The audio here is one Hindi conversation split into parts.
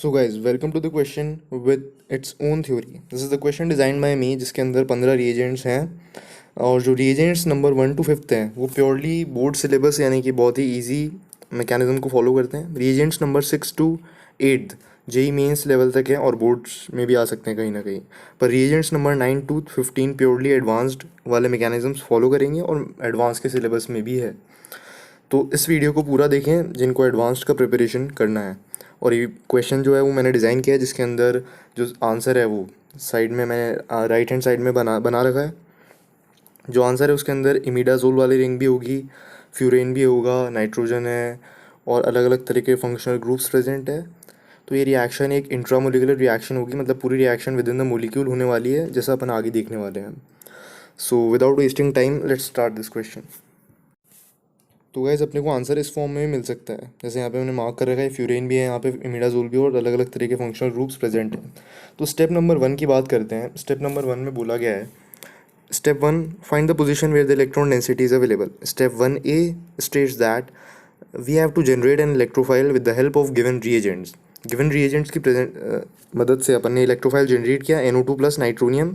So guys, welcome to the question with its own theory. This is the question designed by me जिसके अंदर 15 reagents हैं और जो reagents नंबर 1 to 5 हैं वो प्योरली बोर्ड सिलेबस यानी कि बहुत ही ईजी मैकेनिज्म को फॉलो करते हैं। reagents number 6 to 8 JEE mains level तक है और बोर्ड्स में भी आ सकते हैं कहीं ना कहीं, पर reagents number 9 to 15 purely advanced वाले मैकेनिज्म्स फॉलो करेंगे और एडवांस के सिलेबस में भी है। तो इस वीडियो को पूरा देखें जिनको एडवांस्ड का प्रिपरेशन करना है। और ये क्वेश्चन जो है वो मैंने डिज़ाइन किया है जिसके अंदर जो आंसर है वो साइड में मैंने राइट हैंड साइड में बना बना रखा है। जो आंसर है उसके अंदर इमिडाजोल वाली रिंग भी होगी, फ्यूरेन भी होगा, नाइट्रोजन है और अलग अलग तरह के फंक्शनल ग्रुप्स प्रेजेंट है। तो ये रिएक्शन एक इंट्रामोलिकुलर रिएक्शन होगी, मतलब पूरी reaction with in the molecule होने वाली है, जैसा अपन आगे देखने वाले हैं। So without wasting time let's start this question. तो गाइस अपने को आंसर इस फॉर्म में भी मिल सकता है, जैसे यहाँ पे मैंने मार्क कर रखा है फ्यूरेन भी है, यहाँ पे इमिडाजोल भी और अलग अलग तरह के फंक्शनल ग्रुप्स प्रेजेंट हैं। तो स्टेप नंबर 1 की बात करते हैं। स्टेप नंबर 1 में बोला गया है, step 1 find the position where the electron density is available. Step 1A states that we have to generate an electrophile with the help of given reagents. Given reagents की मदद से अपन ने इलेक्ट्रोफाइल जनरेट किया NO2 plus nitronium.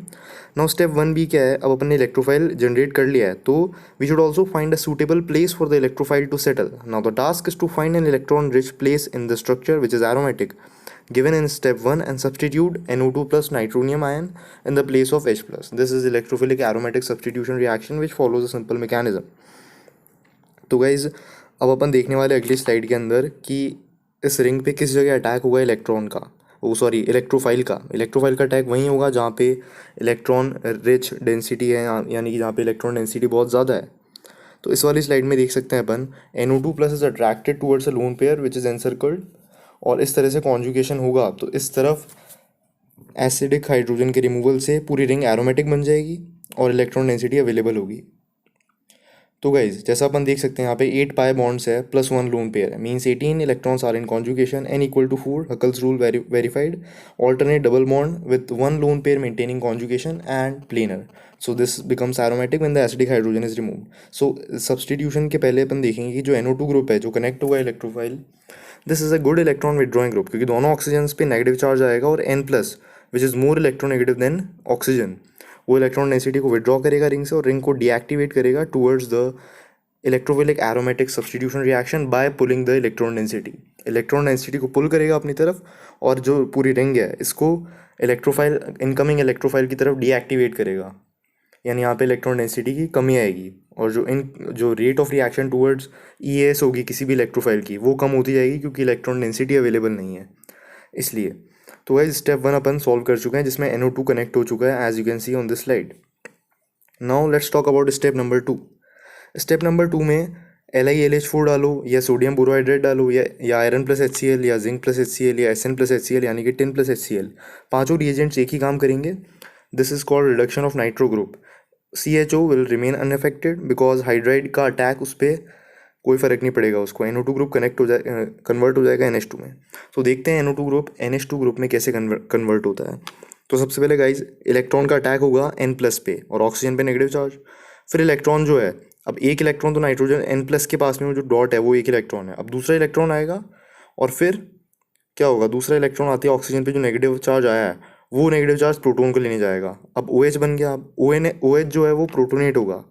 Now step 1B क्या है, अब अपन ने इलेक्ट्रोफाइल जनरेट कर लिया है तो we should also find a suitable place for the electrophile to settle. Now the task is to find an electron rich place in the structure which is aromatic given in step 1 and substitute NO2 plus nitronium ion in the place of H plus. This is electrophilic aromatic substitution reaction which follows a simple mechanism. तो गाइज अब अपन देखने वाले अगली स्लाइड के अंदर कि इस रिंग पे किस जगह अटैक होगा इलेक्ट्रॉन का, इलेक्ट्रोफाइल का। इलेक्ट्रोफाइल का अटैक वहीं होगा जहाँ पे इलेक्ट्रॉन रिच डेंसिटी है, यानी कि जहाँ पे इलेक्ट्रॉन डेंसिटी बहुत ज़्यादा है। तो इस वाली स्लाइड में देख सकते हैं अपन NO2 plus is attracted towards a lone pair which is encircled, और इस तरह से कॉन्जुगेशन होगा तो इस तरफ एसिडिक हाइड्रोजन के रिमूवल से पूरी रिंग एरोमेटिक बन जाएगी और इलेक्ट्रॉन डेंसिटी अवेलेबल होगी। तो गाइज जैसा अपन देख सकते हैं यहाँ पे 8 पाई बॉन्ड्स है प्लस 1 लोन पेयर है, means 18 electrons are in conjugation, n equal to 4, Huckel's rule verified, alternate double bond with 1 lone pair maintaining conjugation and planar. So this becomes aromatic when the acidic hydrogen is removed. So substitution के पहले अपन देखेंगे कि जो NO2 ग्रुप है जो कनेक्ट होगा electrophile, this is a good electron withdrawing group, क्योंकि दोनों ऑक्सीजन पे नेगेटिव चार्ज आएगा और N plus which is more electronegative than oxygen वो इलेक्ट्रॉन डेंसिटी को विड्रॉ करेगा रिंग से और रिंग को डीएक्टिवेट करेगा towards the electrophilic aromatic substitution reaction by pulling the electron density. Electron density को पुल करेगा अपनी तरफ और जो पूरी रिंग है इसको इलेक्ट्रोफाइल इनकमिंग इलेक्ट्रोफाइल की तरफ डीएक्टिवेट करेगा, यानी यहाँ पे इलेक्ट्रॉन डेंसिटी की कमी आएगी और जो rate of reaction towards EAS होगी किसी भी इलेक्ट्रोफाइल की वो कम होती जाएगी, क्योंकि इलेक्ट्रॉन डेंसिटी अवेलेबल नहीं है इसलिए। तो गाइस स्टेप 1 अपन सॉल्व कर चुके हैं जिसमें NO2 कनेक्ट हो चुका है as you can see on this slide. Now let's talk about step number 2। Step number 2 में LiLH4 डालो या सोडियम बोरोहाइड्रेट डालो या आयरन प्लस HCl या जिंक प्लस HCl या SN प्लस HCl यानी कि टिन प्लस HCl, पांचों रिएजेंट्स एक ही काम करेंगे। This is called reduction of nitro group. CHO will remain unaffected because hydride का अटैक उस पर कोई फ़र्क नहीं पड़ेगा, उसको NO2 ग्रुप कन्वर्ट हो जाएगा NH2 में। तो देखते हैं NO2 ग्रुप NH2 ग्रुप में कैसे कन्वर्ट होता है। तो सबसे पहले गाइज इलेक्ट्रॉन का अटैक होगा N प्लस पे और ऑक्सीजन पे नेगेटिव चार्ज। फिर इलेक्ट्रॉन जो है, अब एक इलेक्ट्रॉन तो नाइट्रोजन N प्लस के पास में जो डॉट है वो एक इलेक्ट्रॉन है, अब दूसरा इलेक्ट्रॉन आएगा और फिर क्या होगा, दूसरा इलेक्ट्रॉन आते ही ऑक्सीजन पे जो नेगेटिव चार्ज आया है वो नेगेटिव चार्ज प्रोटॉन को लेने जाएगा। अब OH बन गया, अब OH जो है वो प्रोटोनेट होगा,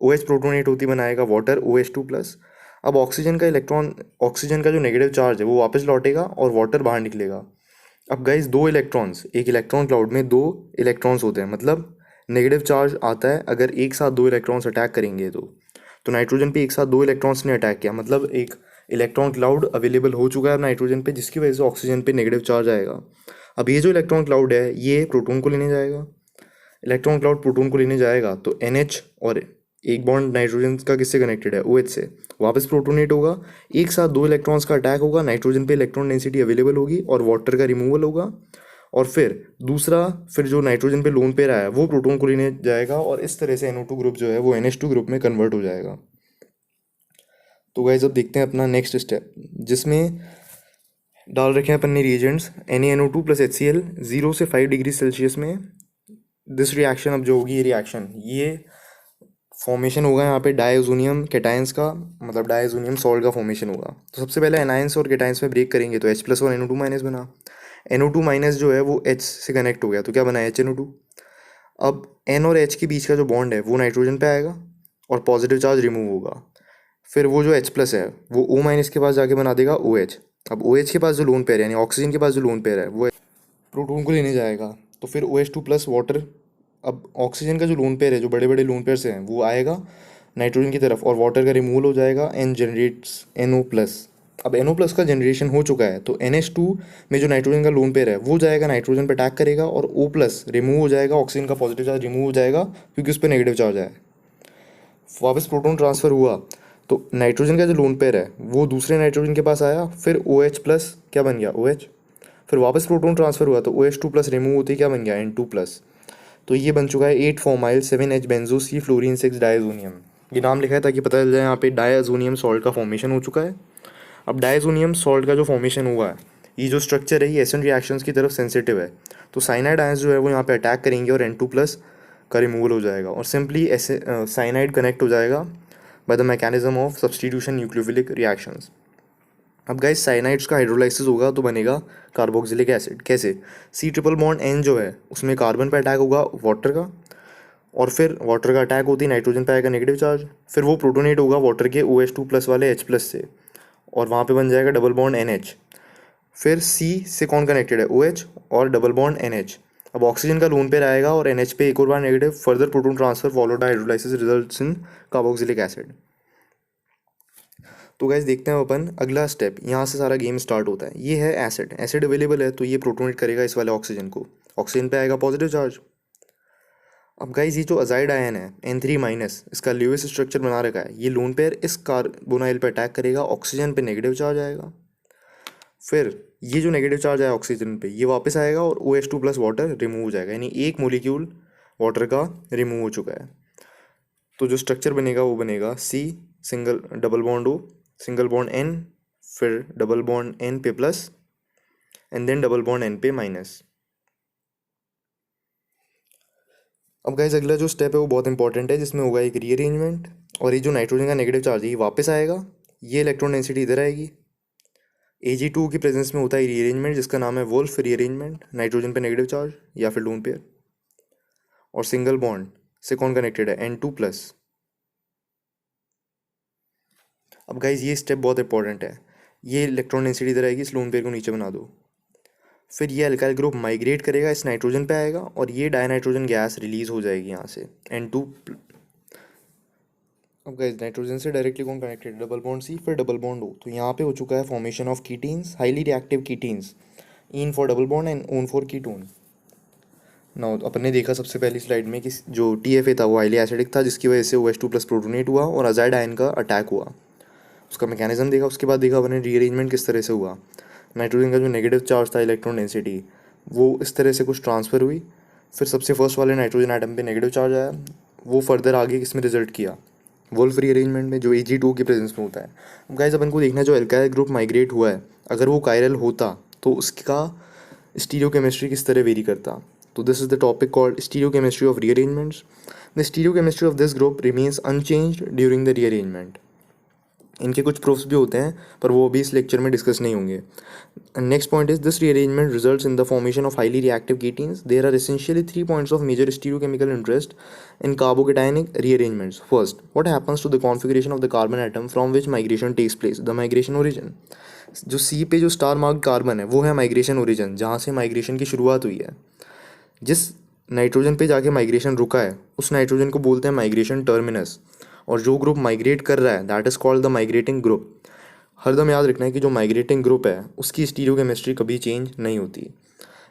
OH प्रोटोनेट होती बनाएगा वाटर OH2 प्लस। अब ऑक्सीजन का जो नेगेटिव चार्ज है वो वापस लौटेगा और वाटर बाहर निकलेगा। अब गाइस दो इलेक्ट्रॉन्स, एक इलेक्ट्रॉन क्लाउड में दो इलेक्ट्रॉन्स होते हैं, मतलब नेगेटिव चार्ज आता है अगर एक साथ दो इलेक्ट्रॉन्स अटैक करेंगे तो नाइट्रोजन पे एक साथ दो इलेक्ट्रॉन्स ने अटैक किया, मतलब एक इलेक्ट्रॉन क्लाउड अवेलेबल हो चुका है नाइट्रोजन पे, जिसकी वजह से ऑक्सीजन पे नेगेटिव चार्ज आएगा। अब ये जो इलेक्ट्रॉन क्लाउड है ये प्रोटॉन को लेने जाएगा, इलेक्ट्रॉन क्लाउड प्रोटॉन को लेने जाएगा तो NH और एक बॉन्ड नाइट्रोजन का किससे कनेक्टेड है OH से, वापस प्रोटोनेट होगा, एक साथ दो इलेक्ट्रॉन्स का अटैक होगा, नाइट्रोजन पे इलेक्ट्रॉन डेंसिटी अवेलेबल होगी और वाटर का रिमूवल होगा, और फिर जो नाइट्रोजन पे लोन पेयर आया है वो प्रोटॉन को लेने जाएगा और इस तरह से NO2 ग्रुप जो है वो NH2 ग्रुप में कन्वर्ट हो जाएगा। तो गाइस अब देखते हैं अपना नेक्स्ट स्टेप, जिसमें डाल रखे हैं अपन ने रिएजेंट्स NaNO2 प्लस HCl 0 से 5 डिग्री सेल्सियस में। दिस रिएक्शन अब जो होगी ये फॉर्मेशन होगा यहाँ पे डायज़ोनियम कैटायंस का, मतलब डायज़ोनियम सॉल्ट का फॉर्मेशन होगा। तो सबसे पहले एनायंस और कैटायंस में ब्रेक करेंगे तो H प्लस और NO2 माइनस बना। NO2 माइनस जो है वो H से कनेक्ट हो गया तो क्या बना HNO2। अब N और H के बीच का जो बॉन्ड है वो नाइट्रोजन पे आएगा और पॉजिटिव चार्ज रिमूव होगा। फिर वो जो H प्लस है वो O माइनस के पास जाके बना देगा OH। अब OH के पास जो लोन पेयर है यानी ऑक्सीजन के पास जो लोन पेयर है वो प्रोटॉन को लेने जाएगा तो फिर OH2 प्लस वाटर। अब ऑक्सीजन का जो लोन पेयर है, जो बड़े बड़े लोन पेयर हैं, वो आएगा नाइट्रोजन की तरफ और वाटर का रिमूवल हो जाएगा, एन जनरेट्स NO प्लस। अब NO प्लस का जनरेशन हो चुका है तो NH2 में जो नाइट्रोजन का लोन पेयर है वो जाएगा नाइट्रोजन पर अटैक करेगा और O प्लस रिमूव हो जाएगा, ऑक्सीजन का पॉजिटिव चार्ज रिमूव हो जाएगा क्योंकि उस पर नेगेटिव चार्ज है। वापस प्रोटॉन ट्रांसफ़र हुआ तो नाइट्रोजन का जो लोन पेयर है वो दूसरे नाइट्रोजन के पास आया, फिर OH प्लस क्या बन गया OH। फिर वापस प्रोटॉन ट्रांसफ़र हुआ तो OH2 प्लस रिमूव होते ही क्या बन गया N2 प्लस। तो ये बन चुका है 8 फॉर्माइल 7H बेंजो सी फ्लोरीन 6 डायजोनियम। ये नाम लिखा है ताकि पता चल जाए यहाँ पे डायजोनियम सॉल्ट का फॉर्मेशन हो चुका है। अब डायजोनियम सॉल्ट का जो फॉर्मेशन हुआ है, ये जो स्ट्रक्चर है ये एसिड रिएक्शंस की तरफ सेंसिटिव है। तो साइनाइड आयंस जो है वो यहाँ पे अटैक करेंगे और N2 प्लस का रिमूवल हो जाएगा और सिंपली ऐसे साइनाइड कनेक्ट हो जाएगा by the mechanism of substitution nucleophilic reactions. अब गाइस साइनाइड्स का हाइड्रोलाइसिस होगा तो बनेगा कार्बोक्सिलिक एसिड। कैसे? C ट्रिपल बॉन्ड N जो है उसमें कार्बन पे अटैक होगा वाटर का, और फिर वाटर का अटैक होती है नाइट्रोजन पे आएगा नेगेटिव चार्ज, फिर वो प्रोटोनेट होगा वाटर के OH2 प्लस वाले H प्लस से और वहाँ पे बन जाएगा डबल बॉन्ड NH। फिर C से कौन कनेक्टेड है OH और डबल बॉन्ड NH। अब ऑक्सीजन का लोन पेयर आएगा और NH पे एक और बार negative, further proton transfer followed by hydrolysis results in carboxylic acid. तो गाइस देखते हैं अपन अगला स्टेप, यहाँ से सारा गेम स्टार्ट होता है। ये है एसिड, एसिड अवेलेबल है तो ये प्रोटोनेट करेगा इस वाले ऑक्सीजन को, ऑक्सीजन पे आएगा पॉजिटिव चार्ज। अब गाइस ये जो अजाइड आयन है N3 माइनस, इसका ल्यूइस स्ट्रक्चर बना रखा है, ये लोन पेयर इस कार्बोनाइल पे अटैक करेगा, ऑक्सीजन पे नेगेटिव चार्ज आएगा। फिर ये जो नेगेटिव चार्ज आया ऑक्सीजन पे ये वापस आएगा और OH2 प्लस वाटर रिमूव हो जाएगा, यानी एक मोलिक्यूल वाटर का रिमूव हो चुका है। तो जो स्ट्रक्चर बनेगा वो बनेगा C single double bond O single bond N, फिर डबल बॉन्ड N पे plus and then double bond N पे माइनस। अब गाइस अगला जो स्टेप है वो बहुत इंपॉर्टेंट है, जिसमें होगा एक रीअरेंजमेंट, और ये जो नाइट्रोजन का नेगेटिव चार्ज है ये वापस आएगा, ये इलेक्ट्रॉन डेंसिटी इधर आएगी। Ag2 की प्रेजेंस में होता है रीअरेंजमेंट जिसका नाम है वोल्फ रीअरेंजमेंट, नाइट्रोजन पे नेगेटिव चार्ज या फिर लोन पेयर, और सिंगल बॉन्ड से कौन कनेक्टेड है N2 प्लस। अब गाइज ये स्टेप बहुत इंपॉर्टेंट है, ये इलेक्ट्रॉन डेंसिटी इधर आएगी, इस लोन पेयर को नीचे बना दो। फिर ये अल्काइल ग्रुप माइग्रेट करेगा, इस नाइट्रोजन पे आएगा और ये डायनाइट्रोजन गैस रिलीज हो जाएगी यहाँ से N2। अब गाइज नाइट्रोजन से डायरेक्टली कौन कनेक्टेड, डबल बॉन्ड C फिर डबल बॉन्ड O। तो यहाँ पे हो चुका है formation of ketenes, highly reactive ketenes, in for double bond and own for ketone. ना अपन ने देखा सबसे पहली स्लाइड में कि जो TFA था वो हाईली एसिडिक था जिसकी वजह से OH2 प्लस प्रोटोनेट हुआ और अजाइड आयन का अटैक हुआ, उसका मैकेनिज्म देखा। उसके बाद देखा अपने रीअरेंजमेंट किस तरह से हुआ, नाइट्रोजन का जो नेगेटिव चार्ज था इलेक्ट्रॉन डेंसिटी वो इस तरह से कुछ ट्रांसफ़र हुई, फिर सबसे फर्स्ट वाले नाइट्रोजन आइटम पे नेगेटिव चार्ज आया, वो फर्दर आगे किसमें रिजल्ट किया, वोल्फ रीअरेंजमेंट में जो Ag2 की प्रेजेंस में होता है। अब गाइस अपन को देखना है जो एल्काइल ग्रुप माइग्रेट हुआ है अगर वो कायरल होता तो उसका स्टीरियोकेमिस्ट्री किस तरह वेरी करता। तो this is the topic called stereochemistry of rearrangements. The stereochemistry of this group remains unchanged during the rearrangement. इनके कुछ प्रूफ्स भी होते हैं पर वो अभी इस लेक्चर में डिस्कस नहीं होंगे। Next point is this rearrangement results in the formation of highly reactive ketenes. There are essentially 3 points of major stereochemical interest in carbocationic rearrangements. First, what happens to the configuration of the carbon atom from which migration takes place, the migration origin. जो C पे जो स्टार मार्क कार्बन है वो है माइग्रेशन ओरिजिन, जहाँ से माइग्रेशन की शुरुआत हुई है। जिस नाइट्रोजन पे जाके माइग्रेशन रुका है उस नाइट्रोजन को बोलते हैं माइग्रेशन टर्मिनस, और जो ग्रुप माइग्रेट कर रहा है that is called the migrating group. हरदम याद रखना है कि जो माइग्रेटिंग ग्रुप है उसकी स्टीरियोकेमिस्ट्री कभी चेंज नहीं होती।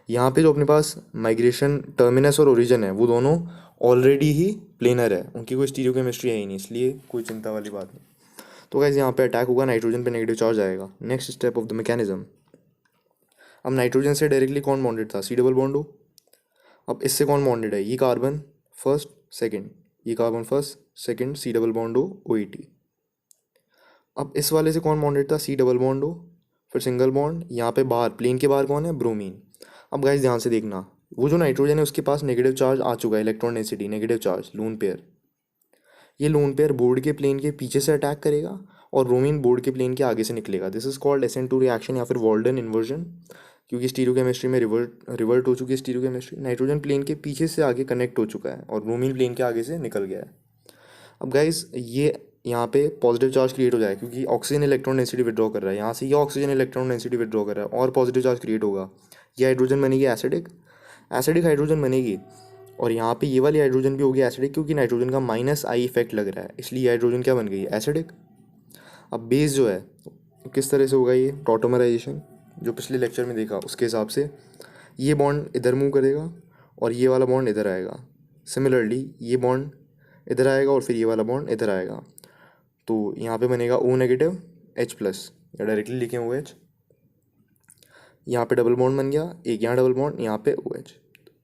यहाँ पे जो अपने पास माइग्रेशन टर्मिनस और ओरिजिन है वो दोनों ऑलरेडी ही प्लेनर है, उनकी कोई स्टीरियोकेमिस्ट्री है ही नहीं, इसलिए कोई चिंता वाली बात नहीं। तो गाइस यहाँ पे अटैक होगा, नाइट्रोजन पे नेगेटिव चार्ज आएगा। Next step of the mechanism, अब नाइट्रोजन से डायरेक्टली कौन बॉन्डेड था, C डबल बॉन्ड O। अब इससे कौन बॉन्डेड है, ये कार्बन फर्स्ट सेकंड, ये carbon first second, C double bond O OET। अब इस वाले से कौन बॉन्डेड था, C डबल बॉन्ड O फिर सिंगल बॉन्ड, यहाँ पे बाहर प्लेन के बाहर कौन है, ब्रोमीन। अब गाइस ध्यान से देखना, वो जो नाइट्रोजन है उसके पास नेगेटिव चार्ज आ चुका है, electron density negative charge lone pair, ये लोन पेयर बोर्ड के प्लेन के पीछे से अटैक करेगा और ब्रोमीन बोर्ड के प्लेन के आगे से निकलेगा। This is called SN2 reaction या फिर वॉल्डन इन्वर्जन, क्योंकि स्टीरियोकेमिस्ट्री में रिवर्ट हो चुकी है स्टीरियोकेमिस्ट्री। नाइट्रोजन प्लेन के पीछे से आगे कनेक्ट हो चुका है और ब्रोमीन प्लेन के आगे से निकल गया है। अब गाइस ये यहाँ पे पॉजिटिव चार्ज क्रिएट हो जाए क्योंकि ऑक्सीजन इलेक्ट्रॉन डेंसिटी विड्रॉ कर रहा है, यहाँ से ये ऑक्सीजन इलेक्ट्रॉन डेंसिटी विड्रॉ कर रहा है और पॉजिटिव चार्ज क्रिएट होगा। ये हाइड्रोजन बनेगी एसिडिक, एसिडिक हाइड्रोजन बनेगी और यहाँ पे ये वाली हाइड्रोजन भी होगी एसिडिक क्योंकि नाइट्रोजन का -I इफेक्ट लग रहा है, इसलिए हाइड्रोजन क्या बन गई, एसिडिक। अब बेस जो है किस तरह से होगा, ये टॉटोमराइजेशन जो पिछले लेक्चर में देखा उसके हिसाब से ये बॉन्ड इधर मूव करेगा और ये वाला बॉन्ड इधर आएगा। सिमिलरली ये बॉन्ड इधर आएगा और फिर ये वाला बॉन्ड इधर आएगा, तो यहाँ पे बनेगा O नेगेटिव H+, या डायरेक्टली लिखे OH। यहाँ पे डबल बॉन्ड बन गया, एक यहाँ डबल बॉन्ड, यहाँ पे OH।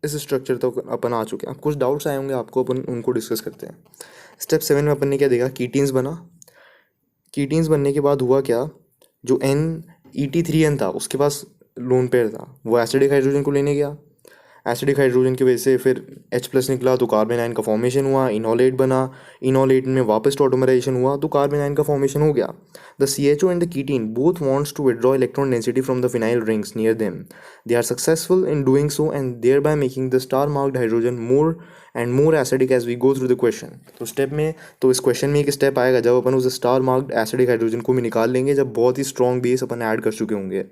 इस स्ट्रक्चर तो अपन आ चुके हैं। अब कुछ डाउट्स आए होंगे आपको, अपन उनको डिस्कस करते हैं। स्टेप 7 में अपन ने क्या देखा, कीटीन्स बना। कीटीन्स बनने के बाद हुआ क्या, जो NET3N था उसके पास लोन पेयर था, वो एसिडिक हाइड्रोजन को लेने गया। एसिडिक हाइड्रोजन की वजह से फिर H+ निकला तो कार्बन आयन का फॉर्मेशन हुआ, इनोलेट बना, इनोलेट में वापस टॉटोमराइजेशन हुआ तो कार्बन आयन का फॉर्मेशन हो गया। The CHO and the ketene both wants to withdraw electron density from the phenyl rings near them. They are successful in doing so and thereby making the star marked hydrogen more and more acidic as we go through the question. तो स्टेप में, तो इस क्वेश्चन में एक स्टेप आएगा जब अपन उस स्टार मार्क्ड एसिडिक हाइड्रोजन को भी निकाल लेंगे, जब बहुत ही स्ट्रॉन्ग बेस अपन ऐड कर चुके होंगे।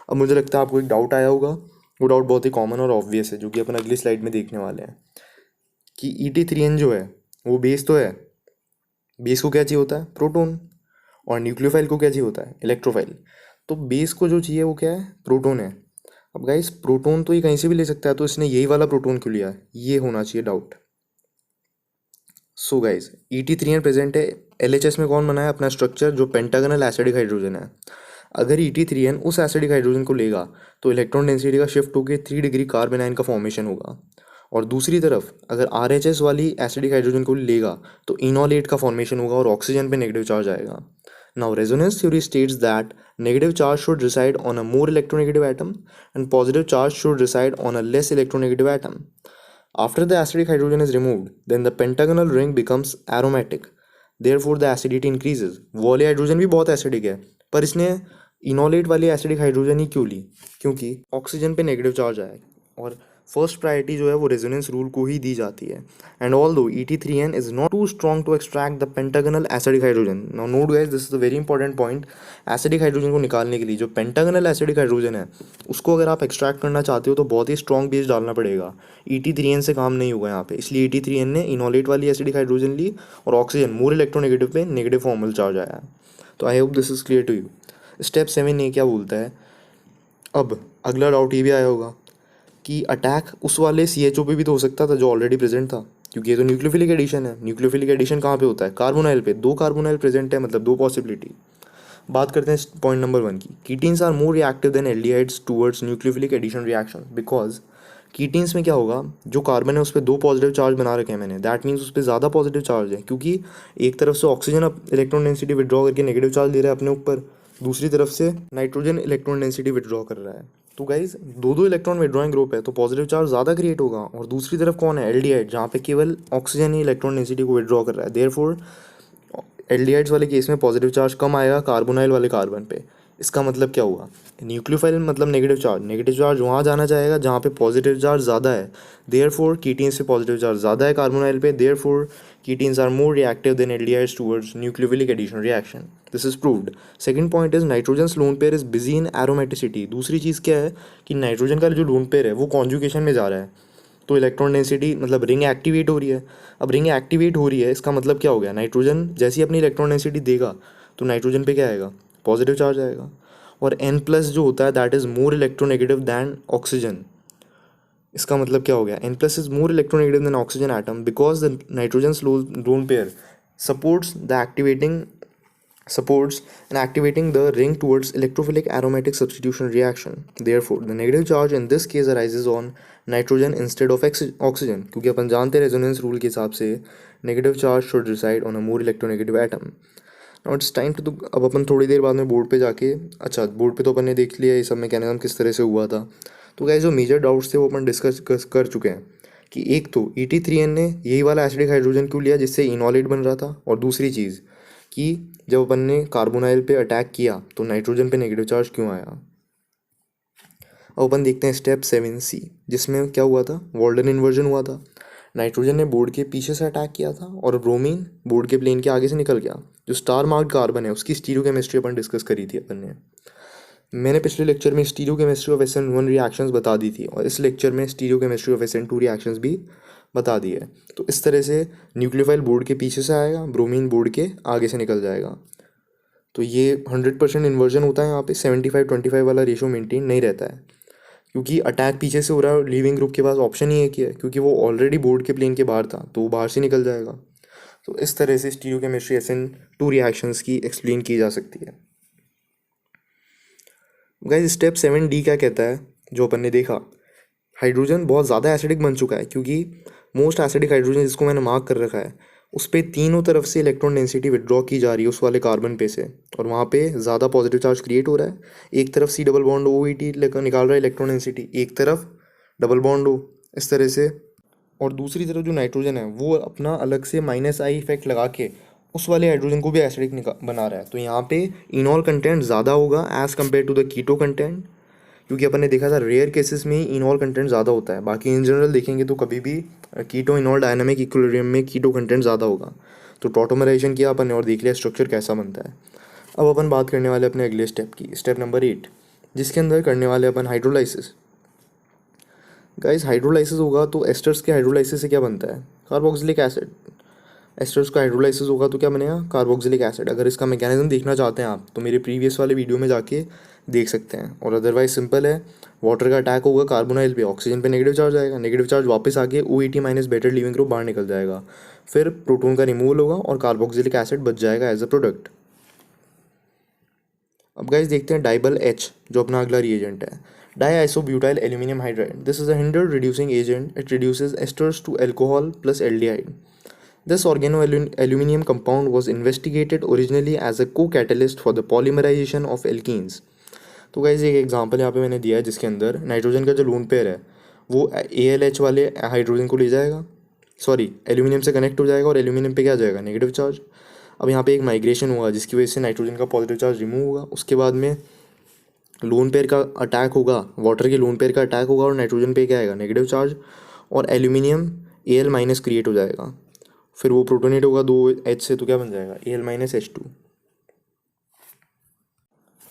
अब मुझे लगता है आपको एक डाउट आया होगा, वो डाउट बहुत ही कॉमन और ऑब्वियस है जो कि अपन अगली स्लाइड में देखने वाले हैं कि ET3N जो है वो बेस तो है, बेस को क्या चाहिए होता है, प्रोटॉन, और न्यूक्लियोफाइल को क्या चाहिए होता है, इलेक्ट्रोफाइल। तो बेस को जो चाहिए वो क्या है, प्रोटॉन है। अब गाइस प्रोटॉन तो ये कहीं से भी ले सकता है, तो इसने यही वाला प्रोटॉन क्यों लिया, ये होना चाहिए doubt. So guys ET3N present है, LHS में कौन बनाया अपना स्ट्रक्चर, जो पेंटागनल एसिडिक हाइड्रोजन है। अगर ET3N उस एसिडिक हाइड्रोजन को लेगा तो इलेक्ट्रॉन डेंसिटी का शिफ्ट होकर 3 डिग्री कार्बन आयन का फॉर्मेशन होगा, और दूसरी तरफ अगर RHS वाली एसिडिक हाइड्रोजन को लेगा तो इनोलेट का फॉर्मेशन होगा और ऑक्सीजन पे नेगेटिव चार्ज आएगा। Now resonance theory states that negative charge should reside on a more electronegative atom and positive charge should reside on a less electronegative atom. After the acidic hydrogen is removed, then the pentagonal ring becomes aromatic. Therefore, the acidity increases. वो वाली हाइड्रोजन भी बहुत एसिडिक है, पर इसने इनोलेट वाली एसिडिक हाइड्रोजन ही क्यों ली, क्योंकि ऑक्सीजन पे नेगेटिव चार्ज आया और फर्स्ट प्रायोरिटी जो है वो रेजोनेंस रूल को ही दी जाती है। And although ET3N is not too strong to extract the pentagonal acidic hydrogen. Now note guys, this is the very important point. Acidic hydrogen को निकालने के लिए जो पेंटागनल एसिडिक हाइड्रोजन है उसको अगर आप एक्सट्रैक्ट करना चाहते हो तो बहुत ही स्ट्रॉन्ग बेस डालना पड़ेगा। ET3N से काम नहीं होगा यहाँ पे, इसलिए ET3N ने इनोलेट वाली एसिडिक हाइड्रोजन ली और ऑक्सीजन मोर इलेक्ट्रोनेगेटिव पे नेगेटिव फॉर्मल चार्ज आया। तो I hope this is clear to you. Step 7 ये क्या बोलता है, अब अगला डाउट ये भी आया होगा कि अटैक उस वाले CHO पे भी तो हो सकता था जो ऑलरेडी प्रेजेंट था, क्योंकि ये तो न्यूक्लियोफिलिक एडिशन है। न्यूक्लियोफिलिक एडिशन कहाँ पे होता है, कार्बोनाइल पे। 2 कार्बोनाइल प्रेजेंट है, मतलब 2 पॉसिबिलिटी। बात करते हैं पॉइंट नंबर 1 की। Ketenes are more reactive than aldehydes towards nucleophilic addition reaction, because ketenes में क्या होगा, जो कार्बन है उस पर 2 पॉजिटिव चार्ज बना रखे हैं मैंने, दैट मीन्स उस पर ज़्यादा पॉजिटिव चार्ज है, क्योंकि एक तरफ से ऑक्सीजन अब इलेक्ट्रॉन डेंसिटी विड्रॉ करके नेगेटिव चार्ज ले रहा है अपने ऊपर, दूसरी तरफ से नाइट्रोजन इलेक्ट्रॉन डेंसिटी विड्रॉ कर रहा है। तो गाइज 2 इलेक्ट्रॉन विड्रॉइंग ग्रुप है तो पॉजिटिव चार्ज ज़्यादा क्रिएट होगा, और दूसरी तरफ कौन है, एल्डिहाइड, जहाँ पे केवल ऑक्सीजन ही इलेक्ट्रॉन डेंसिटी को विड्रॉ कर रहा है। देयरफॉर एल्डिहाइड्स वाले केस में पॉजिटिव चार्ज कम आएगा कार्बोनाइल वाले कार्बन पे। इसका मतलब क्या हुआ, न्यूक्लियोफाइल मतलब नेगेटिव चार्ज वहाँ जाना चाहेगा जहाँ पे पॉजिटिव चार्ज ज़्यादा है। देयरफॉर कीटीन्स पे पॉजिटिव चार्ज ज़्यादा है कार्बोनाइल पे, therefore ketenes are more reactive than aldehydes towards nucleophilic addition reaction. This is proved. Second point is nitrogen lone pair is busy in aromaticity. दूसरी चीज़ क्या है कि नाइट्रोजन का जो लोन पेयर है वो कॉन्जुगेशन में जा रहा है, तो इलेक्ट्रॉन डेंसिटी मतलब रिंग एक्टिवेट हो रही है। अब रिंग एक्टिवेट हो रही है, इसका मतलब क्या हो गया, नाइट्रोजन जैसी अपनी इलेक्ट्रॉन डेंसिटी देगा तो नाइट्रोजन पे क्या आएगा, पॉजिटिव चार्ज आएगा। और N+ जो होता है that is more electronegative than oxygen. इसका मतलब क्या हो गया, N+ is more electronegative than oxygen atom because the nitrogen lone pair supports and activating the ring towards electrophilic aromatic substitution reaction. Therefore, the negative charge in this case arises on nitrogen instead of oxygen, क्योंकि अपन जानते हैं रेजोनेंस रूल के हिसाब से negative charge should reside on a more electronegative atom. Now it's time to, अब अपन थोड़ी देर बाद में बोर्ड पे जाके, अच्छा बोर्ड पे तो अपन ने देख लिया ये सब मैकेनिज्म किस तरह से हुआ था। तो गाइस जो मेजर डाउट्स थे वो अपन डिस्कस कर चुके हैं कि एक तो ET3N ने यही वाला एसिडिक हाइड्रोजन क्यों लिया जिससे इनॉलेट बन रहा था, और दूसरी चीज़ कि जब अपन ने कार्बोनाइल पे अटैक किया तो नाइट्रोजन पे नेगेटिव चार्ज क्यों आया। अब अपन देखते हैं स्टेप 7C, जिसमें क्या हुआ था, वॉल्डन इन्वर्जन हुआ था। नाइट्रोजन ने बोर्ड के पीछे से अटैक किया था और ब्रोमीन बोर्ड के प्लेन के आगे से निकल गया। जो स्टार मार्क्ड कार्बन है उसकी स्टीरियोकेमिस्ट्री अपन डिस्कस करी थी अपन ने। मैंने पिछले लेक्चर में स्टीरियोकेमिस्ट्री ऑफ SN1 रिएक्शंस बता दी थी और इस लेक्चर में स्टीरियोकेमिस्ट्री ऑफ SN2 रिएक्शंस भी बता दी है। तो इस तरह से न्यूक्लियोफाइल बोर्ड के पीछे से आएगा, ब्रोमीन बोर्ड के आगे से निकल जाएगा। तो ये 100% इन्वर्जन होता है यहाँ पे, 75-25 वाला रेशो मेंटेन नहीं रहता है, क्योंकि अटैक पीछे से हो रहा है और लीविंग ग्रुप के पास ऑप्शन ही एक ही है, क्योंकि वो ऑलरेडी बोर्ड के प्लेन के बाहर था तो वो बाहर से निकल जाएगा। तो इस तरह से स्टीरियोकेमिस्ट्री SN2 रिएक्शंस की एक्सप्लेन की जा सकती है। गाइस स्टेप 7D क्या कहता है, जो अपन ने देखा, हाइड्रोजन बहुत ज़्यादा एसिडिक बन चुका है, क्योंकि मोस्ट एसिडिक हाइड्रोजन जिसको मैंने मार्क कर रखा है उस पर तीनों तरफ से इलेक्ट्रॉन डेंसिटी विड्रॉ की जा रही है उस वाले कार्बन पे से, और वहाँ पे ज़्यादा पॉजिटिव चार्ज क्रिएट हो रहा है। एक तरफ C डबल बॉन्ड OET निकाल रहा है इलेक्ट्रॉन डेंसिटी, एक तरफ डबल बॉन्ड O, इस तरह से। और दूसरी तरफ जो नाइट्रोजन है वो अपना अलग से -I इफेक्ट लगा के उस वाले हाइड्रोजन को भी एसिडिक बना रहा है। तो यहाँ पे इनॉल कंटेंट ज़्यादा होगा as compare to the keto content, क्योंकि अपन ने देखा था रेयर केसेस में ही इनॉल कंटेंट ज़्यादा होता है, बाकी इन जनरल देखेंगे तो कभी भी कीटो इनॉल डायनामिक इक्विलिब्रियम में कीटो कंटेंट ज़्यादा होगा। तो टॉटोमराइजेशन किया अपन ने और देख लिया स्ट्रक्चर कैसा बनता है। अब अपन बात करने वाले अपने अगले स्टेप की, स्टेप नंबर 8, जिसके अंदर करने वाले अपन हाइड्रोलाइसिस। गाइस हाइड्रोलाइसिस होगा तो एस्टर्स के हाइड्रोलाइसिस से क्या बनता है, कार्बोक्सिलिक एसिड। एस्टर्स का हाइड्रोलाइसिस होगा तो क्या बनेगा, कार्बोक्सिलिक एसिड। अगर इसका मैकेनिज्म देखना चाहते हैं आप तो मेरे प्रीवियस वाले वीडियो में जाके देख सकते हैं। और अदरवाइज सिंपल है, वाटर का अटैक होगा कार्बोनाइल पे, ऑक्सीजन पे नेगेटिव चार्ज आएगा, नेगेटिव चार्ज वापस आके OET minus better leaving group बाहर निकल जाएगा, फिर प्रोटोन का रिमूवल होगा और कार्बोक्सिलिक एसिड बच जाएगा एज अ प्रोडक्ट। अब गाइस देखते हैं डाइबल H, जो अपना अगला रिएजेंट है, diisobutyl aluminium hydride. This is a hinder reducing agent, it reduces esters to alcohol plus aldehyde. This organoaluminum compound was investigated originally as a co-catalyst for the polymerization of alkenes. तो गाइज एक एग्जांपल यहाँ पे मैंने दिया है जिसके अंदर नाइट्रोजन का जो लोन पेयर है वो ALH वाले हाइड्रोजन को ले जाएगा, सॉरी एल्यूमिनियम से कनेक्ट हो जाएगा और एल्यूमिनियम पे क्या आ जाएगा, नेगेटिव चार्ज। अब यहाँ पे एक माइग्रेशन होगा जिसकी वजह से नाइट्रोजन का पॉजिटिव चार्ज रिमूव होगा, उसके बाद में लोन पेयर का अटैक होगा, वाटर के लोन पेयर का अटैक होगा और नाइट्रोजन पे क्या आएगा, नेगेटिव चार्ज, और एल्यूमिनियम Al माइनस क्रिएट हो जाएगा, फिर वो प्रोटोनेट होगा 2H से तो क्या बन जाएगा, Al माइनस H2।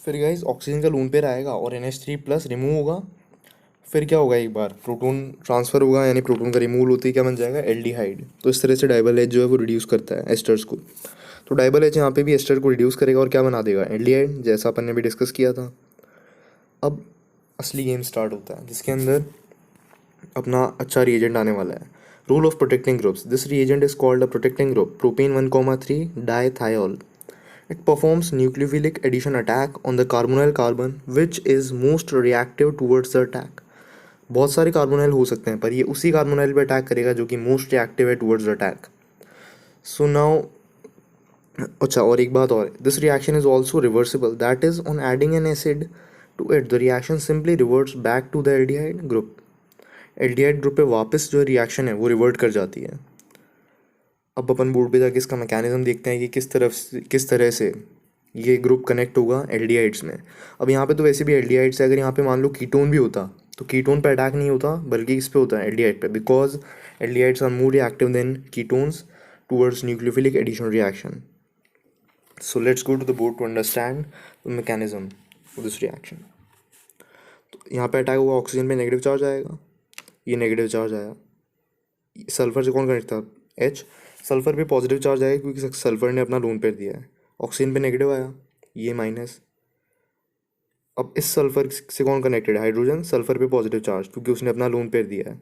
फिर गाइस ऑक्सीजन का लोन पेयर आएगा और NH3 प्लस रिमूव होगा, फिर क्या होगा, एक बार प्रोटोन ट्रांसफर होगा यानी प्रोटोन का रिमूवल होती है क्या बन जाएगा, एल्डिहाइड। तो इस तरह से डाइबल H जो है वो रिड्यूस करता है एस्टर्स को। तो डाइबल H यहाँ पे भी एस्टर को रिड्यूस करेगा और क्या बना देगा, एल्डिहाइड, जैसा अपन ने भी डिस्कस किया था। अब असली गेम स्टार्ट होता है जिसके अंदर अपना अच्छा रिएजेंट आने वाला है। Rule of protecting groups, this reagent is called a protecting group, propane 1,3 डाइथायोल। It performs nucleophilic addition attack on the carbonyl carbon which is most reactive towards the attack. बहुत सारे कार्बोनाइल हो सकते हैं पर ये उसी कार्बोनाइल पे अटैक करेगा जो कि मोस्ट रिएक्टिव है towards the attack. So now, अच्छा और एक बात और, this reaction is also reversible, that is on adding an acid to it the reaction simply reverts back to the aldehyde group. Aldehyde group पे वापस जो रिएक्शन है वो रिवर्ट कर जाती है। अब अपन बोर्ड पे जाके इसका मैकेनिज्म देखते हैं कि किस तरह से ये ग्रुप कनेक्ट होगा एल्डिहाइड्स में। अब यहाँ पे तो वैसे भी एल्डिहाइड्स है, अगर यहाँ पे मान लो कीटोन भी होता तो कीटोन पे अटैक नहीं होता बल्कि इस पे होता है, एल्डिहाइड पे, because aldehydes are more reactive than ketones towards nucleophilic addition reaction. So let's go to the board to understand the mechanism of this reaction. तो यहाँ पे अटैक होगा, ऑक्सीजन पे नेगेटिव चार्ज आएगा, ये नेगेटिव चार्ज आया, सल्फर से कौन कनेक्ट था, H, सल्फर पे पॉजिटिव चार्ज आएगा क्योंकि सल्फर ने अपना लोन पेयर दिया है, ऑक्सीजन पे नेगेटिव आया, ये माइनस। अब इस सल्फर से कौन कनेक्टेड है, हाइड्रोजन, सल्फर पे पॉजिटिव चार्ज क्योंकि उसने अपना लोन पेयर दिया है।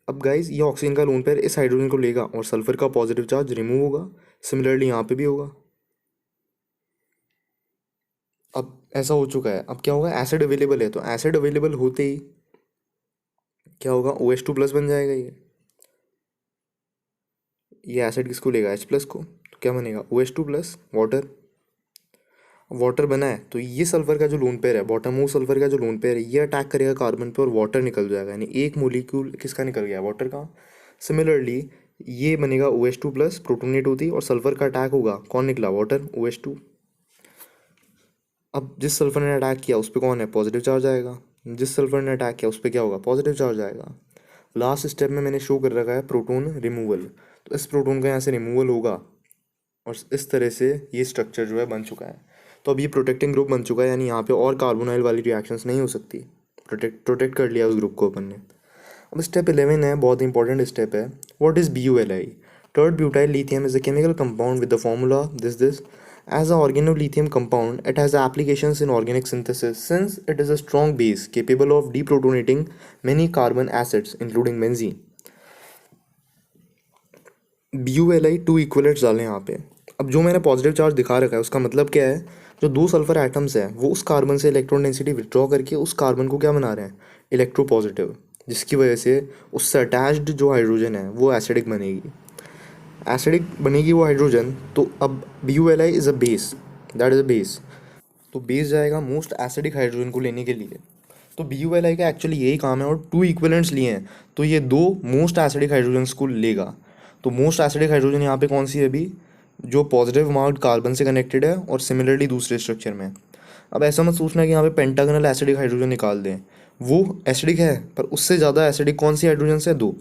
अब गाइस ये ऑक्सीजन का लोन पेयर इस हाइड्रोजन को लेगा और सल्फर का पॉजिटिव चार्ज रिमूव होगा, सिमिलरली यहाँ पे भी होगा। अब ऐसा हो चुका है, अब क्या होगा, एसिड अवेलेबल है तो एसिड अवेलेबल होते ही क्या होगा, OH2 प्लस बन जाएगा। ये एसिड किसको लेगा, H प्लस को, तो क्या बनेगा, OH2 प्लस वाटर। वाटर बना है तो ये सल्फर का जो लोन पेयर है, बॉटम मोस्ट सल्फर का जो लोन पेयर है, ये अटैक करेगा कार्बन पे और वाटर निकल जाएगा, यानी एक मोलिक्यूल किसका निकल गया, वाटर का। सिमिलरली ये बनेगा OH2 प्लस, प्रोटोनेट होती और सल्फर का अटैक होगा, कौन निकला, वाटर, OH2। अब जिस सल्फर ने अटैक किया उस पर कौन है, पॉजिटिव चार्ज आएगा, जिस सल्फर ने अटैक किया उस पर क्या होगा, पॉजिटिव चार्ज आएगा। लास्ट स्टेप में मैंने शो कर रखा है प्रोटोन रिमूवल, तो इस प्रोटोन का यहाँ से रिमूवल होगा और इस तरह से ये स्ट्रक्चर जो है बन चुका है। तो अब ये प्रोटेक्टिंग ग्रुप बन चुका है, यानी यहाँ पे और कार्बोनाइल वाली रिएक्शंस नहीं हो सकती, प्रोटेक्ट कर लिया उस ग्रुप को अपन ने। अब स्टेप 11 है, बहुत इंपॉर्टेंट स्टेप है। What is BuLi? Third butyl lithium is a chemical compound with the formula this as a organolithium compound. It has applications in organic synthesis since it is a strong base capable of deprotonating many carbon acids including benzene. BuLi 2 इक्वलेट्स डालें यहाँ पे। अब जो मैंने पॉजिटिव चार्ज दिखा रखा है उसका मतलब क्या है, जो दो सल्फर एटम्स हैं वो उस कार्बन से इलेक्ट्रॉन डेंसिटी विड्रॉ करके उस कार्बन को क्या बना रहे हैं, इलेक्ट्रो पॉजिटिव, जिसकी वजह से उससे अटैच्ड जो हाइड्रोजन है वो एसिडिक बनेगी, एसिडिक बनेगी वो हाइड्रोजन। तो अब BuLi is a base, that is a base, तो बेस जाएगा मोस्ट एसिडिक हाइड्रोजन को लेने के लिए। तो BuLi का एक्चुअली यही काम है, और 2 इक्विवेलेंट्स लिए हैं तो ये दो मोस्ट एसिडिक हाइड्रोजन्स को लेगा। तो मोस्ट एसिडिक हाइड्रोजन यहाँ पे कौन सी है अभी, जो पॉजिटिव मार्क्ड कार्बन से कनेक्टेड है और सिमिलरली दूसरे स्ट्रक्चर में। अब ऐसा मत सोचना कि यहाँ पे पेंटागनल एसिडिक हाइड्रोजन निकाल दें, वो एसिडिक है पर उससे ज़्यादा एसिडिक कौन सी हाइड्रोजन से, दो।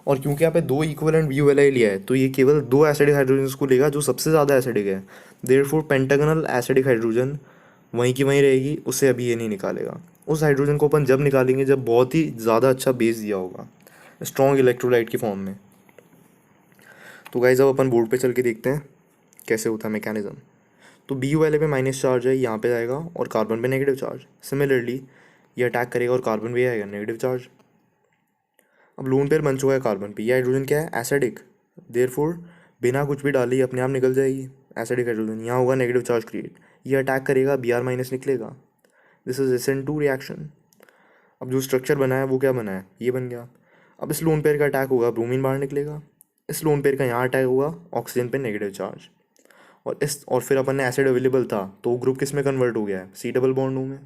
और क्योंकि यहाँ पे दो इक्विवेलेंट BuLi लिया है तो ये केवल दो एसिडिक हाइड्रोजन को लेगा जो सबसे ज़्यादा एसिडिक है। देयरफॉर पेंटागनल एसिडिक हाइड्रोजन वहीं की वहीं रहेगी, उससे अभी ये नहीं निकालेगा। उस हाइड्रोजन को अपन जब निकालेंगे जब बहुत ही ज़्यादा अच्छा बेस दिया होगा, स्ट्रॉन्ग इलेक्ट्रोलाइट की फॉर्म में। तो गाइस अब अपन बोर्ड पे चल के देखते हैं कैसे होता है मैकेनिज्म। तो BuLi पे माइनस चार्ज है, यहाँ पे जाएगा और कार्बन पे नेगेटिव चार्ज। सिमिलरली ये अटैक करेगा और कार्बन पे आएगा नेगेटिव चार्ज। अब लोन पेयर बन चुका है कार्बन पे, ये हाइड्रोजन क्या है, एसिडिक, देयरफॉर बिना कुछ भी डाले अपने आप निकल जाएगी एसिडिक हाइड्रोजन, यहाँ होगा नेगेटिव चार्ज क्रिएट, ये अटैक करेगा Br माइनस निकलेगा, दिस इज SN2 रिएक्शन। अब जो स्ट्रक्चर बना है वो क्या बना है, ये बन गया। अब इस लोन पेयर का अटैक होगा, ब्रोमीन बाहर निकलेगा, इस लोन पेयर का यहाँ अटैक होगा ऑक्सीजन पे नेगेटिव चार्ज, और फिर अपन ने एसिड अवेलेबल था तो वो ग्रुप किस में कन्वर्ट हो गया है, C डबल बॉन्ड O में।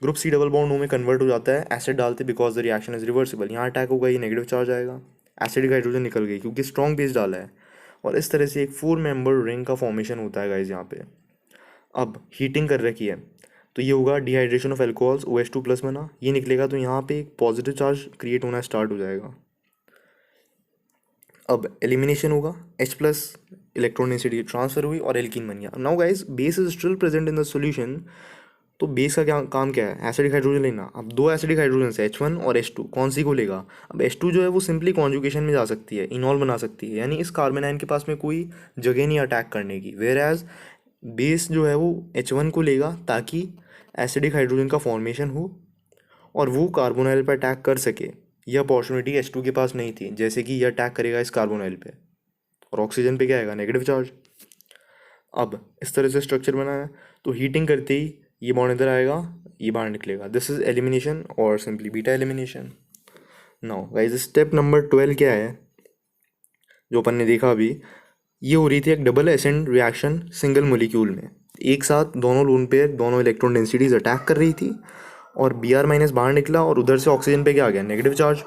Group C double bond O में कन्वर्ट हो जाता है एसिड डालते, because the reaction is reversible, यहाँ अटैक होगा, ये नेगेटिव चार्ज आएगा, एसिडिक हाइड्रोजन निकल गई क्योंकि स्ट्रॉन्ग बेस डाला है, और इस तरह से एक 4 मेंबर रिंग का फॉर्मेशन होता है गाइज यहाँ पे। अब हीटिंग कर रखी है तो ये होगा dehydration of alcohols, OH2 plus बना, ये निकलेगा तो यहाँ पे एक पॉजिटिव चार्ज क्रिएट होना स्टार्ट हो जाएगा। अब एलिमिनेशन होगा, H plus electron density transfer हुई और एल्कीन बन गया। Now guys base is still present in the solution, तो बेस का क्या काम क्या है, एसिडिक हाइड्रोजन लेना। अब दो एसिडिक हाइड्रोजन है H1 और H2, कौन सी को लेगा, अब H2 जो है वो सिंपली कॉन्जुगेशन में जा सकती है, इनॉल बना सकती है, यानी इस कार्बन आयन के पास में कोई जगह नहीं अटैक करने की, वेयर एज बेस जो है वो H1 को लेगा ताकि एसिडिक हाइड्रोजन का फॉर्मेशन हो और वो कार्बोनाइल पर अटैक कर सके। यह अपॉर्चुनिटी H2 के पास नहीं थी, जैसे कि यह अटैक करेगा इस कार्बोनाइल पे और ऑक्सीजन पे क्या आएगा, नेगेटिव चार्ज। अब इस तरह से स्ट्रक्चर बना है तो हीटिंग करते ही ये बॉन्ड इधर आएगा, ये बाहर निकलेगा, दिस इज एलिमिनेशन और simply beta elimination. Now guys step number 12 क्या है जो अपन ने देखा अभी, ये हो रही थी एक double ascend reaction single molecule में, एक साथ दोनों लोन पेयर दोनों इलेक्ट्रॉन डेंसिटीज अटैक कर रही थी और Br माइनस बाहर निकला और उधर से ऑक्सीजन पे क्या आ गया, नेगेटिव चार्ज।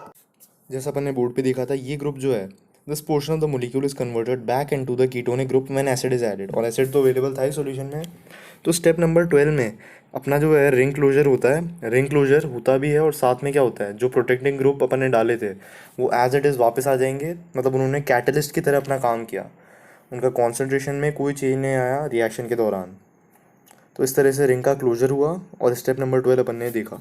जैसा अपन ने बोर्ड पे देखा था, ये ग्रुप जो है this portion of the molecule is converted back into the ketonic group when acid is added, और एसिड तो अवेलेबल था ही सॉल्यूशन में। तो स्टेप नंबर 12 में अपना जो है रिंग क्लोजर होता है, रिंग क्लोजर होता भी है और साथ में क्या होता है, जो प्रोटेक्टिंग ग्रुप अपन ने डाले थे वो एज इट इज़ वापस आ जाएंगे, मतलब उन्होंने कैटलिस्ट की तरह अपना काम किया, उनका कॉन्सेंट्रेशन में कोई चेंज नहीं आया रिएक्शन के दौरान। तो इस तरह से रिंग का क्लोजर हुआ और स्टेप नंबर 12 अपन ने देखा।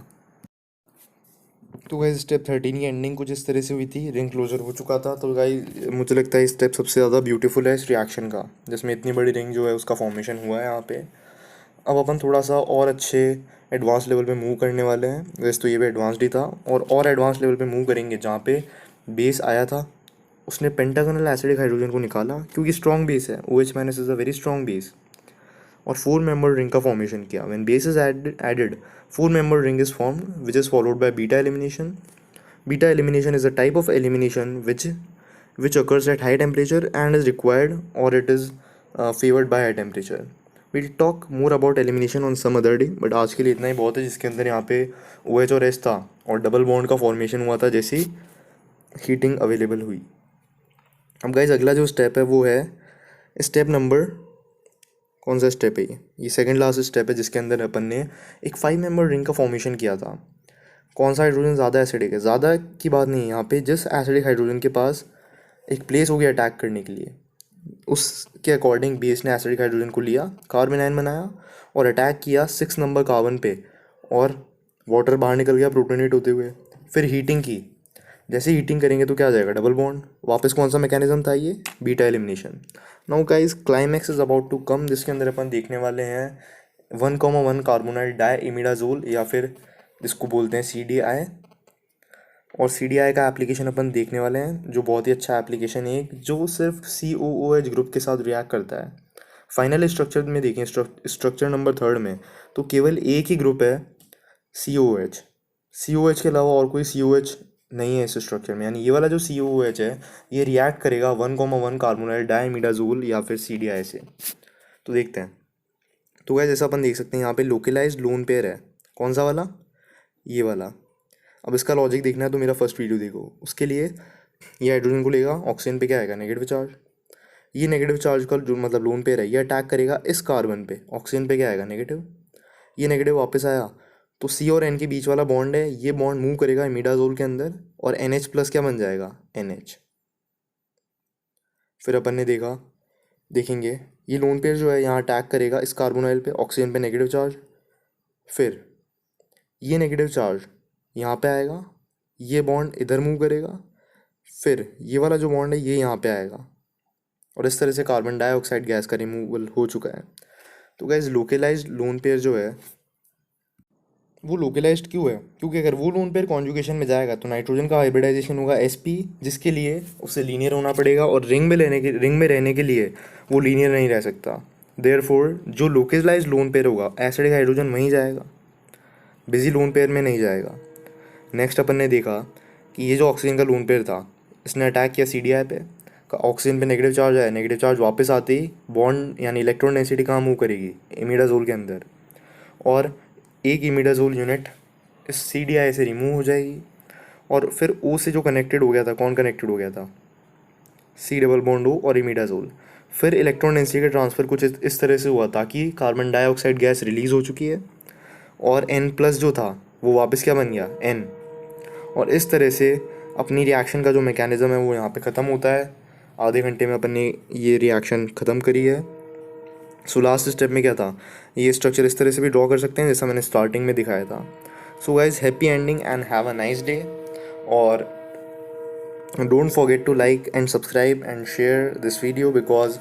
तो गाइस स्टेप 13 की एंडिंग कुछ इस तरह से हुई थी, रिंग क्लोजर हो चुका था। तो गाइस मुझे लगता है स्टेप सबसे ज़्यादा ब्यूटीफुल है इस रिएक्शन का, जिसमें इतनी बड़ी रिंग जो है उसका फॉर्मेशन हुआ है यहाँ पे। अब अपन थोड़ा सा और अच्छे एडवांस लेवल पे मूव करने वाले हैं, वैसे तो ये भी एडवांस्ड ही था, और एडवांस लेवल पे मूव करेंगे जहाँ पे बेस आया था उसने पेंटागोनल एसिडिक हाइड्रोजन को निकाला क्योंकि स्ट्रॉन्ग बेस है, OH minus is a very strong base, और 4 मेंबर रिंग का फॉर्मेशन किया। When base is added 4 member ring is formed which is followed by beta elimination. Beta elimination is a type of elimination which occurs at high temperature and is required or it is favored by high temperature. Will talk more about elimination on some other day, but आज के लिए इतना ही बहुत है, जिसके अंदर यहाँ पे OH और H था और डबल बॉन्ड का फॉर्मेशन हुआ था जैसे हीटिंग अवेलेबल हुई। अब गाइज अगला जो स्टेप है वो है स्टेप नंबर, कौन सा स्टेप है ये सेकंड लास्ट स्टेप है, जिसके अंदर अपन ने एक 5 मेंबर रिंग का फॉर्मेशन किया था। कौन सा हाइड्रोजन ज़्यादा एसिडिक है, ज़्यादा की बात नहीं है यहाँ पे, जिस एसिडिक हाइड्रोजन के पास एक प्लेस हो गया अटैक करने के लिए, उसके अकॉर्डिंग बेस ने एसिडिक हाइड्रोजन को लिया, कार्बन आयन बनाया और अटैक किया 6 नंबर कार्बन पे, और वाटर बाहर निकल गया प्रोटोनेट होते हुए। फिर हीटिंग की, जैसे हीटिंग करेंगे तो क्या आ जाएगा, डबल बॉन्ड, वापस कौन सा मैकेनिज्म था ये, beta elimination. Now guys climax is about to come, जिसके अंदर अपन देखने वाले हैं 1,1 कार्बोनाइल डाई इमिडाजोल, या फिर जिसको बोलते हैं CDI। और CDI का एप्लीकेशन अपन देखने वाले हैं, जो बहुत ही अच्छा एप्लीकेशन है, जो सिर्फ COOH ग्रुप के साथ रिएक्ट करता है। फाइनल स्ट्रक्चर में देखें, स्ट्रक्चर नंबर 3 में तो केवल एक ही ग्रुप है COOH, COH के अलावा और कोई COH नहीं है इस स्ट्रक्चर में, यानी ये वाला जो COOH है ये रिएक्ट करेगा 1,1 कार्बोनाइल डाइमिडाजोल या फिर CDI से। तो देखते हैं। तो गाइस जैसा अपन देख सकते हैं यहाँ पे लोकलाइज्ड लोन पेयर है, कौन सा वाला, ये वाला। अब इसका लॉजिक देखना है तो मेरा फर्स्ट वीडियो देखो, उसके लिए ये हाइड्रोजन को लेगा, ऑक्सीजन पे क्या आएगा, नेगेटिव चार्ज। ये नेगेटिव चार्ज का जो मतलब लोन पेयर है ये अटैक करेगा इस कार्बन पे, ऑक्सीजन पे क्या आएगा, नेगेटिव। ये नेगेटिव वापस आया तो C और N के बीच वाला बॉन्ड है, ये बॉन्ड मूव करेगा इमिडाजोल के अंदर और NH प्लस क्या बन जाएगा, NH। फिर अपन ने देखा, देखेंगे ये लोन पेयर जो है यहाँ अटैक करेगा इस कार्बोनाइल पे, ऑक्सीजन पे नेगेटिव चार्ज। फिर ये नेगेटिव चार्ज यहाँ पे आएगा, ये बॉन्ड इधर मूव करेगा, फिर ये वाला जो बॉन्ड है ये यहाँ पे आएगा, और इस तरह से कार्बन डाइऑक्साइड गैस का रिमूवल हो चुका है। तो गाइस लोकलाइज्ड लोन पेयर जो है वो लोकलाइज्ड क्यों है, क्योंकि अगर वो लोन पेयर कॉन्जुगेशन में जाएगा तो नाइट्रोजन का हाइब्रिडाइजेशन होगा sp, जिसके लिए उसे लीनियर होना पड़ेगा, और रिंग में रहने के लिए वो लीनियर नहीं रह सकता। देयरफॉर जो लोकलाइज्ड लोन पेयर होगा एसिडिक हाइड्रोजन वहीं जाएगा, बिजी लोन पेयर में नहीं जाएगा। नेक्स्ट अपन ने देखा कि ये जो ऑक्सीजन का लोन पेयर था इसने अटैक किया CDI पे, ऑक्सीजन पे नेगेटिव चार्ज आया, नेगेटिव चार्ज वापस आते ही बॉन्ड यानी इलेक्ट्रॉन डेंसिटी कहाँ मूव करेगी, इमिडाजोल के अंदर, और एक इमिडाजोल यूनिट इस CDI से रिमूव हो जाएगी, और फिर O से जो कनेक्टेड हो गया था, कौन कनेक्टेड हो गया था, C डबल बॉन्ड O और इमिडाजोल। फिर इलेक्ट्रॉन डेंसिटी का ट्रांसफ़र कुछ इस तरह से हुआ था कि कार्बन डाइऑक्साइड गैस रिलीज़ हो चुकी है, और N प्लस जो था वो वापस क्या बन गया, N। और इस तरह से अपनी रिएक्शन का जो मैकेनिज़्म है वो यहाँ पे ख़त्म होता है। आधे घंटे में अपन ने ये रिएक्शन ख़त्म करी है। सो लास्ट स्टेप में क्या था, ये स्ट्रक्चर इस तरह से भी ड्रॉ कर सकते हैं जैसा मैंने स्टार्टिंग में दिखाया था। So guys happy ending and have a nice day, और don't forget to like and subscribe and share this video, because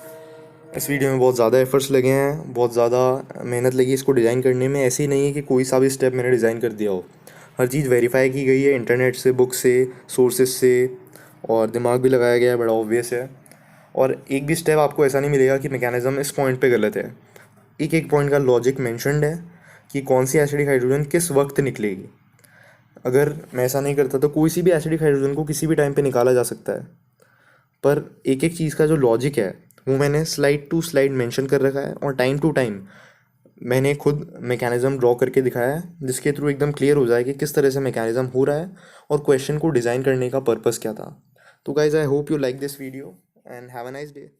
इस वीडियो में बहुत ज़्यादा एफर्ट्स लगे हैं, बहुत ज़्यादा मेहनत लगी इसको डिज़ाइन करने में। ऐसे ही नहीं है कि कोई सा भी स्टेप मैंने डिज़ाइन कर दिया हो, हर चीज़ वेरीफाई की गई है इंटरनेट से, बुक से, सोर्सेज से, और दिमाग भी लगाया गया है, बड़ा ऑब्वियस है। और एक भी स्टेप आपको ऐसा नहीं मिलेगा कि मैकेनिज़्म इस पॉइंट पे गलत है। एक एक पॉइंट का लॉजिक मेंशन्ड है कि कौन सी एसिडिक हाइड्रोजन किस वक्त निकलेगी। अगर मैं ऐसा नहीं करता तो कोई सी भी एसिडिक हाइड्रोजन को किसी भी टाइम पे निकाला जा सकता है, पर एक एक चीज़ का जो लॉजिक है वो मैंने स्लाइड टू स्लाइड मेंशन कर रखा है, और टाइम टू टाइम मैंने खुद मैकेनिज़्म ड्रॉ करके दिखाया है, जिसके थ्रू एकदम क्लियर हो जाए कि किस तरह से मैकेनिज़्म हो रहा है और क्वेश्चन को डिज़ाइन करने का पर्पस क्या था। तो guys I hope you like this video and have a nice day.